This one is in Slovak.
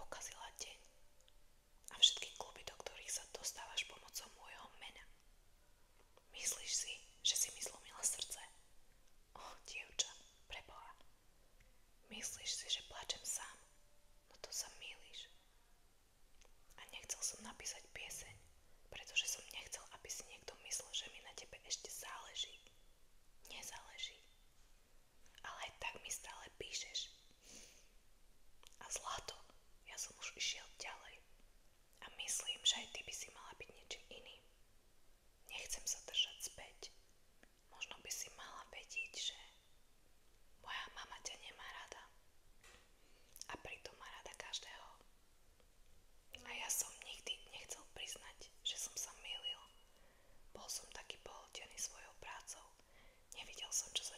pokazila deň a všetky kluby, do ktorých sa dostávaš pomocou môjho mena. Myslíš si, že si mi zlomila srdce? Dievča, preboha. Myslíš si, že plačem sám? No to sa mýliš. A nechcel som napísať pieseň, pretože som nechcel, aby si niekto myslel, že mi na tebe ešte záleží. Nezáleží. Ale aj tak mi stále píšeš. A zlato, ja som už išiel ďalej. A myslím, že aj ty by si mala byť niečím iným. Nechcem sa držať späť. Možno by si mala vedieť, že moja mama ťa nemá rada. A pritom má rada každého. A ja som nikdy nechcel priznať, že som sa mýlil. Bol som taký pohltený svojou prácou. Nevidel som, čo sa